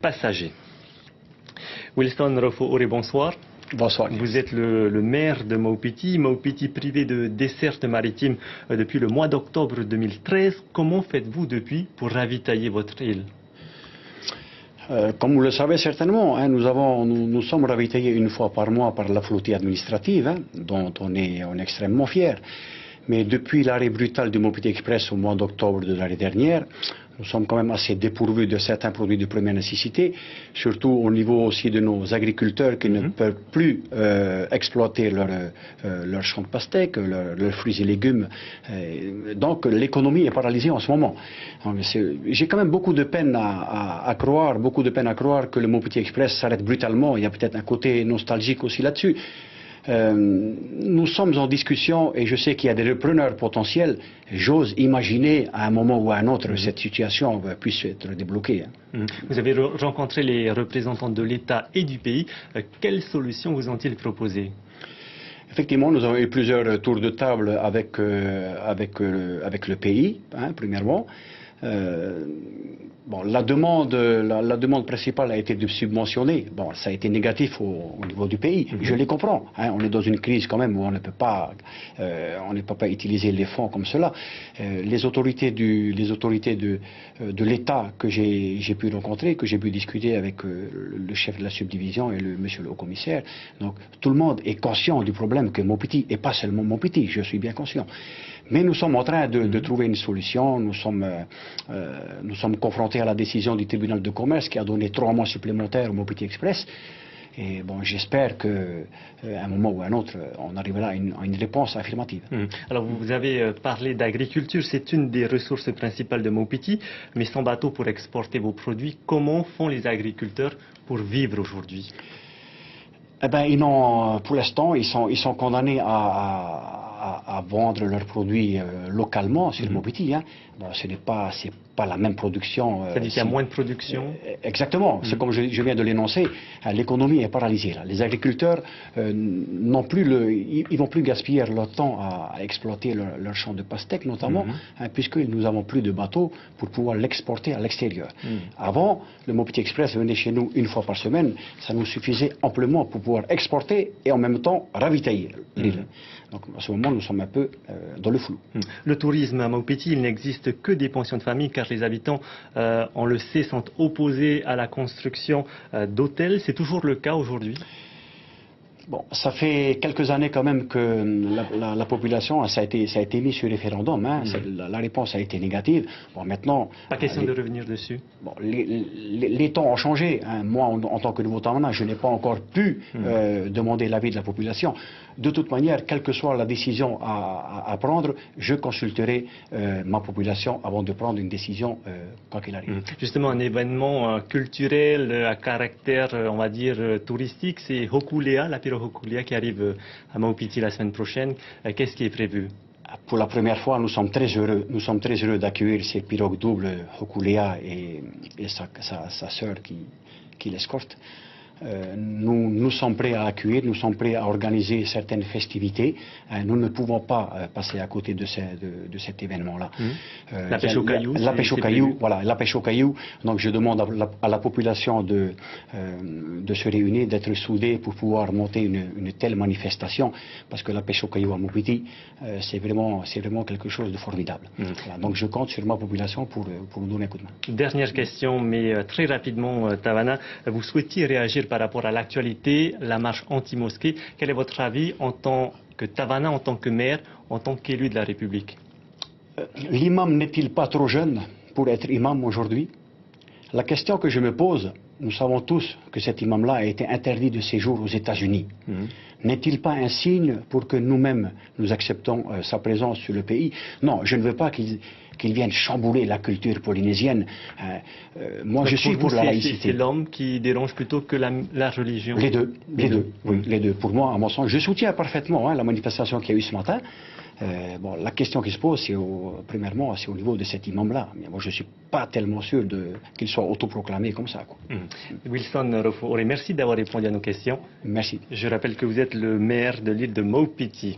Passagers. Wilson Rofo-Oré, bonsoir. Bonsoir. Vous êtes le maire de Maupiti, Maupiti privé de desserte maritime depuis le mois d'octobre 2013. Comment faites-vous depuis pour ravitailler votre île? Comme vous le savez certainement, nous sommes ravitaillés une fois par mois par la flottille administrative, dont on est extrêmement fiers. Mais depuis l'arrêt brutal du Maupiti Express au mois d'octobre de l'année dernière, nous sommes quand même assez dépourvus de certains produits de première nécessité, surtout au niveau aussi de nos agriculteurs qui ne peuvent plus exploiter leurs champs de pastèques, leurs fruits et légumes. Donc l'économie est paralysée en ce moment. J'ai quand même beaucoup de peine à croire que le Maupiti Express s'arrête brutalement. Il y a peut-être un côté nostalgique aussi là-dessus. Nous sommes en discussion et je sais qu'il y a des repreneurs potentiels. J'ose imaginer à un moment ou à un autre cette situation puisse être débloquée. Vous avez rencontré les représentants de l'État et du pays. Quelles solutions vous ont-ils proposées? Effectivement, nous avons eu plusieurs tours de table avec le pays, premièrement. La demande principale a été de subventionner. Bon, ça a été négatif au niveau du pays. Je les comprends. On est dans une crise quand même où on ne peut pas utiliser les fonds comme cela. Les autorités de l'État que j'ai pu rencontrer, que j'ai pu discuter avec le chef de la subdivision et monsieur le haut-commissaire. Donc tout le monde est conscient du problème que Maupiti, et pas seulement Maupiti, je suis bien conscient. Mais nous sommes en train de trouver une solution. Nous sommes confrontés à la décision du tribunal de commerce qui a donné 3 mois supplémentaires au Maupiti Express. Et bon, j'espère qu'à un moment ou à un autre, on arrivera à une réponse affirmative. Alors, vous avez parlé d'agriculture, c'est une des ressources principales de Maupiti, mais sans bateau pour exporter vos produits, comment font les agriculteurs pour vivre aujourd'hui? Eh bien, pour l'instant, ils sont condamnés à vendre leurs produits localement sur Maupiti. Bon, ce n'est pas la même production. C'est-à-dire qu'il y a moins de production? Exactement. C'est comme je viens de l'énoncer. L'économie est paralysée. Là. Les agriculteurs ils vont plus gaspiller leur temps à exploiter leur champ de pastèques, notamment, puisque nous n'avons plus de bateaux pour pouvoir l'exporter à l'extérieur. Avant, le Maupiti Express venait chez nous une fois par semaine. Ça nous suffisait amplement pour pouvoir exporter et en même temps ravitailler l'île. Donc à ce moment, nous sommes un peu dans le flou. Le tourisme à Maupiti, il n'existe que des pensions de famille car les habitants, on le sait, sont opposés à la construction d'hôtels. C'est toujours le cas aujourd'hui? Bon, ça fait quelques années quand même que la population, ça a été mis sur référendum. La réponse a été négative. Bon, maintenant... Pas question de revenir dessus. Bon, les temps ont changé. Moi, en tant que nouveau Tamana, je n'ai pas encore pu demander l'avis de la population. De toute manière, quelle que soit la décision à prendre, je consulterai ma population avant de prendre une décision, quoi qu'il arrive. Justement, un événement culturel à caractère, on va dire, touristique, c'est Hokulea, la pyro Hokulea qui arrive à Maupiti la semaine prochaine. Qu'est-ce qui est prévu? Pour la première fois, nous sommes très heureux d'accueillir ces pirogues doubles Hokulea et sa sœur qui l'escorte. Nous sommes prêts à accueillir, nous sommes prêts à organiser certaines festivités. Nous ne pouvons pas passer à côté de cet événement-là. La pêche au caillou. La pêche au caillou, voilà, la pêche au caillou. Donc je demande à la population de se réunir, d'être soudée pour pouvoir monter une telle manifestation, parce que la pêche au caillou à Maupiti, c'est vraiment quelque chose de formidable. Voilà, donc je compte sur ma population pour nous donner un coup de main. Dernière question, mais très rapidement, Tavana, vous souhaitiez réagir par rapport à l'actualité, la marche anti-mosquée. Quel est votre avis en tant que Tavana, en tant que maire, en tant qu'élu de la République? L'imam n'est-il pas trop jeune pour être imam aujourd'hui? La question que je me pose, nous savons tous que cet imam-là a été interdit de séjour aux États-Unis. N'est-il pas un signe pour que nous-mêmes, nous acceptons sa présence sur le pays? Non, je ne veux pas qu'il vienne chambouler la culture polynésienne. Moi, je suis pour la laïcité. C'est l'homme qui dérange plutôt que la religion? Les deux. Oui, les deux. Pour moi, à mon sens, je soutiens parfaitement la manifestation qu'il y a eu ce matin. La question qui se pose, c'est premièrement, c'est au niveau de cet imam-là. Mais moi, je ne suis pas tellement sûr qu'il soit autoproclamé comme ça. Wilson Rofo-Oré, merci d'avoir répondu à nos questions. Merci. Je rappelle que vous êtes le maire de l'île de Maupiti.